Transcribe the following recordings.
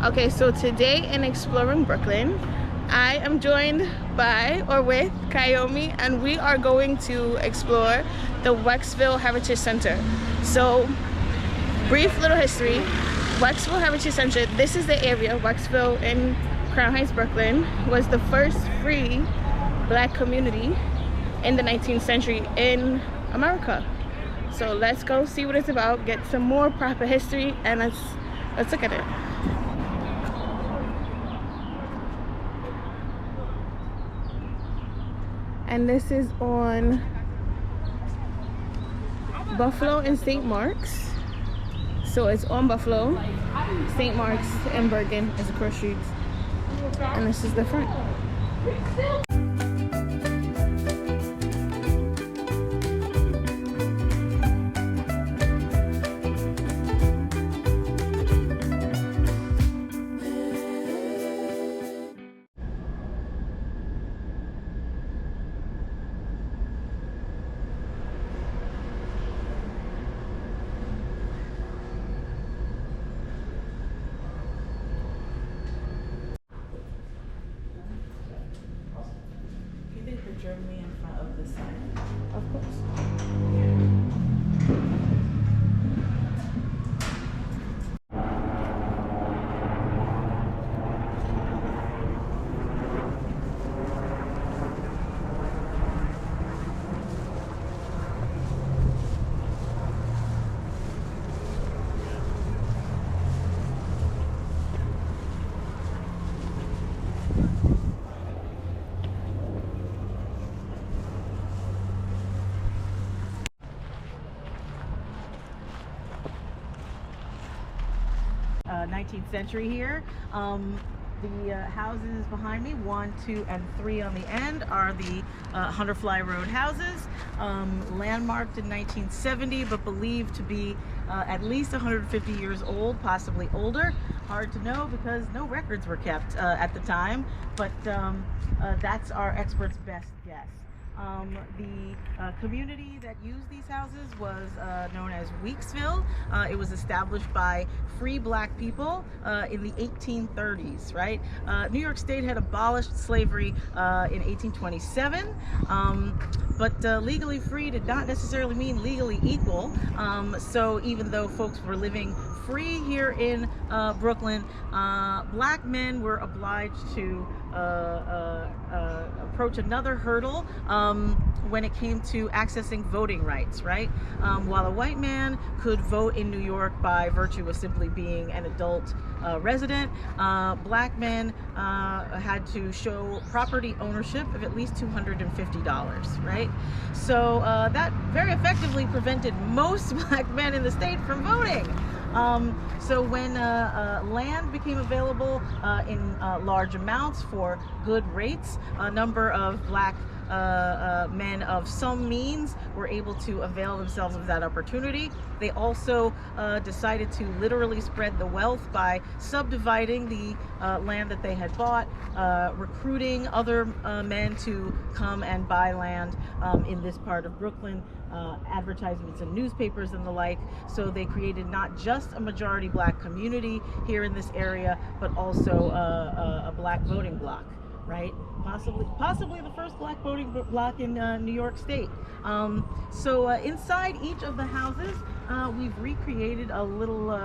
Okay, so today in Exploring Brooklyn, I am joined by or with Kaiomi, and we are going to explore the Weeksville Heritage Center. So, brief little history. Weeksville Heritage Center, this is the area, Weeksville in Crown Heights, Brooklyn, was the first free black community in the 19th century in America. So let's go see what it's about, get some more proper history, and let's look at it. And this is on Buffalo and St. Mark's. So it's on Buffalo, St. Mark's, and Bergen is across streets. And this is the front. 19th century here. The houses behind me, 1, 2, and 3 on the end, are the Hunterfly Road houses, landmarked in 1970, but believed to be at least 150 years old, possibly older. Hard to know because no records were kept at the time, but that's our expert's best guess. The community that used these houses was known as Weeksville. It was established by free black people in the 1830s, right? New York State had abolished slavery in 1827, but legally free did not necessarily mean legally equal. So even though folks were living free here in Brooklyn, black men were obliged to approach another hurdle when it came to accessing voting rights, right? While a white man could vote in New York by virtue of simply being an adult resident, black men had to show property ownership of at least $250, right? So that very effectively prevented most black men in the state from voting. So when land became available in large amounts for good rates, a number of black men of some means were able to avail themselves of that opportunity. They also decided to literally spread the wealth by subdividing the land that they had bought, recruiting other men to come and buy land in this part of Brooklyn, advertisements in newspapers and the like. So they created not just a majority black community here in this area, but also a black voting bloc, right? Possibly the first black voting bloc in New York State. So inside each of the houses, we've recreated a little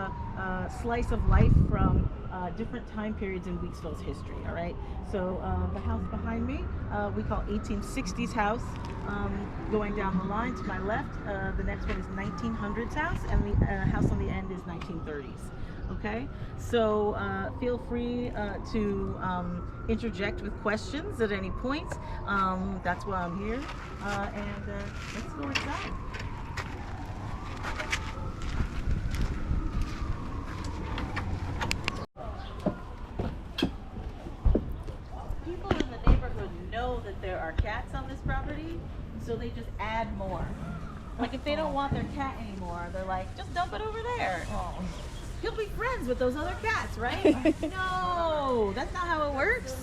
slice of life from different time periods in Weeksville's history, all right? So the house behind me, we call 1860s house. Going down the line to my left, the next one is 1900s house, and the house on the end is 1930s. Okay, so feel free to interject with questions at any point. That's why I'm here, and let's go inside. People in the neighborhood know that there are cats on this property, so they just add more. Like if they don't want their cat anymore, they're like, just dump it over there. Oh. You'll be friends with those other cats, right? No, that's not how it works.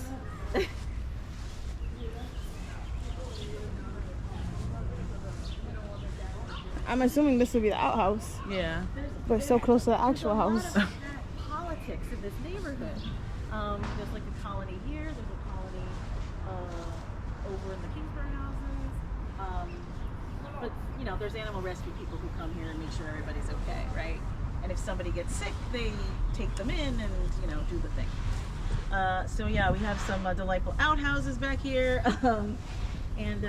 I'm assuming this would be the outhouse. Yeah. But so close to the actual house. politics in this neighborhood. There's like a colony here, there's a colony over in the Kingsbury houses. But you know, there's animal rescue people who come here and make sure everybody's okay, right? And if somebody gets sick, they take them in and, you know, do the thing. So yeah, we have some delightful outhouses back here. And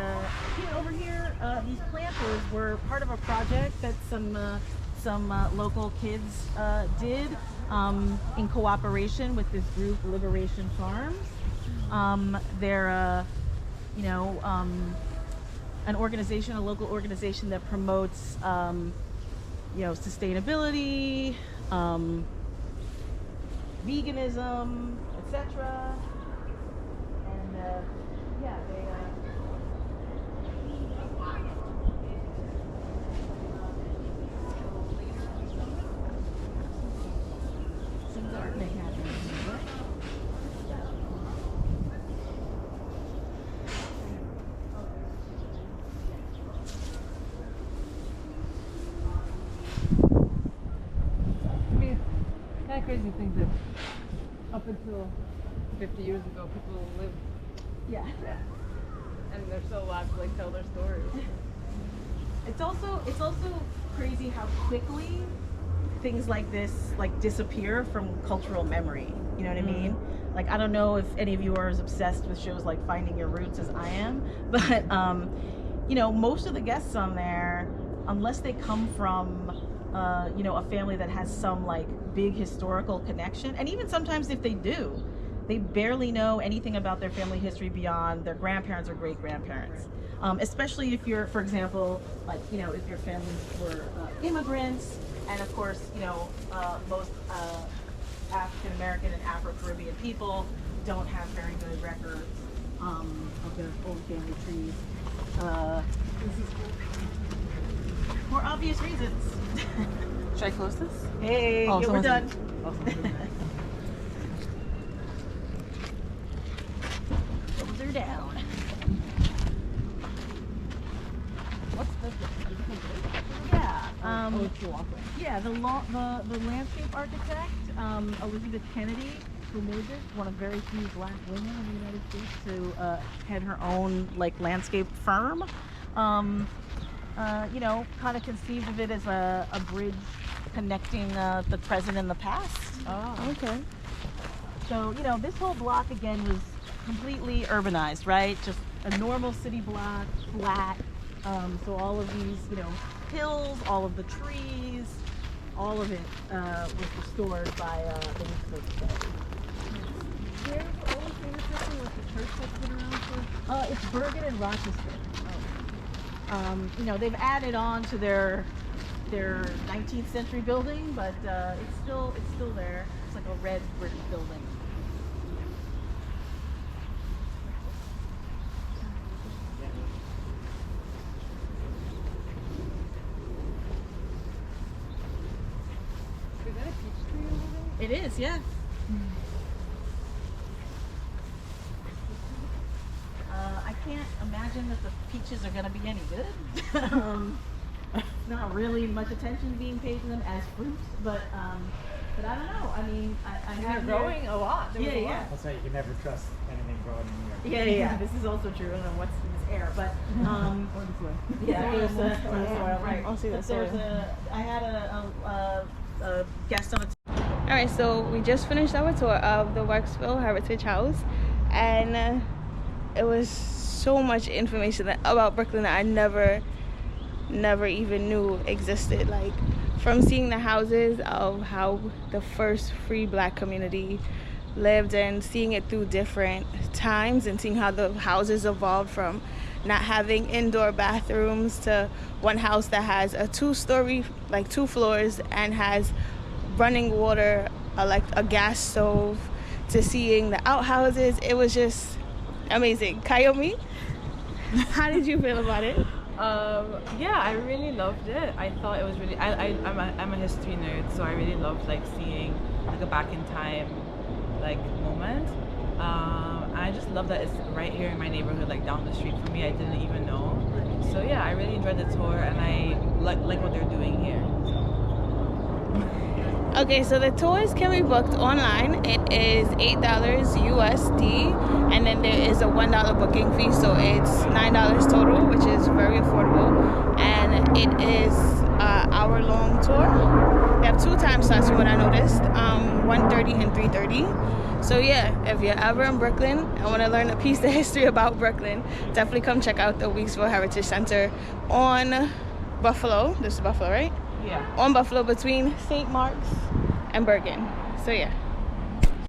over here, these planters were part of a project that some local kids did in cooperation with this group, Liberation Farms. They're, you know, an organization, a local organization that promotes, you know, sustainability, veganism, etc. And yeah, they. Some gardening happening, right? Kind of crazy to think that up until 50 years ago, people lived, Yeah. and they're so allowed to like tell their stories. It's also crazy how quickly things like this like disappear from cultural memory. You know what I mean? Like, I don't know if any of you are as obsessed with shows like Finding Your Roots as I am, but you know, most of the guests on there, unless they come from you know, a family that has some like big historical connection, and even sometimes if they do, they barely know anything about their family history beyond their grandparents or great grandparents. Especially if you're, for example, like, you know, if your families were immigrants, and of course, you know, most African American and Afro-Caribbean people don't have very good records of their own family trees. For obvious reasons. Should I close this? Hey, Oh, yeah, we're someone's done. Those are down. What's this? Yeah. It's the walkway. Yeah, the landscape architect, Elizabeth Kennedy, who made this, one of very few black women in the United States to head her own like landscape firm. You know, kind of conceived of it as a bridge connecting the present and the past. Oh, Okay. So, you know, this whole block again was completely urbanized, right? Just a normal city block, flat. So all of these, you know, hills, all of the trees, all of it was restored by the Weeksville Society. where's the old intersection with the church that's been around for? It's Bergen and Rochester. You know, they've added on to their 19th century building, but it's still there. It's like a red brick building. Is that a peach tree over there? It is, yeah. I can't imagine that the peaches are going to be any good. Not really much attention being paid to them as fruits, but I don't know. I mean, I They're have growing a lot. There was Yeah, a lot. yeah. That's why you can never trust anything growing in New York. Yeah. This is also true. I don't know what's in this air, but Or this way. yeah, there's soil, right? I'll see that But there's soil. I had a guest on a All right, so we just finished our tour of the Weeksville Heritage House, and it was so much information about Brooklyn that I never even knew existed. Like, from seeing the houses of how the first free black community lived, and seeing it through different times, and seeing how the houses evolved from not having indoor bathrooms to one house that has a 2-story, like 2 floors, and has running water, like a gas stove, to seeing the outhouses. It was just amazing. Kaiomi, how did you feel about it? Yeah, I really loved it. I thought it was really. I'm a history nerd, so I really loved like seeing like a back in time like moment. I just love that it's right here in my neighborhood, like down the street from me. I didn't even know. So yeah, I really enjoyed the tour, and I like what they're doing here. Okay, so the tours can be booked online. It is $8 USD, and then there is a $1 booking fee, so it's $9 total, which is very affordable. And it is an hour-long tour. They have 2 time slots from what I noticed, 1:30 and 3:30. So yeah, if you're ever in Brooklyn and want to learn a piece of history about Brooklyn, definitely come check out the Weeksville Heritage Center on Buffalo. This is Buffalo, right? Yeah. On Buffalo between St. Mark's and Bergen. So yeah.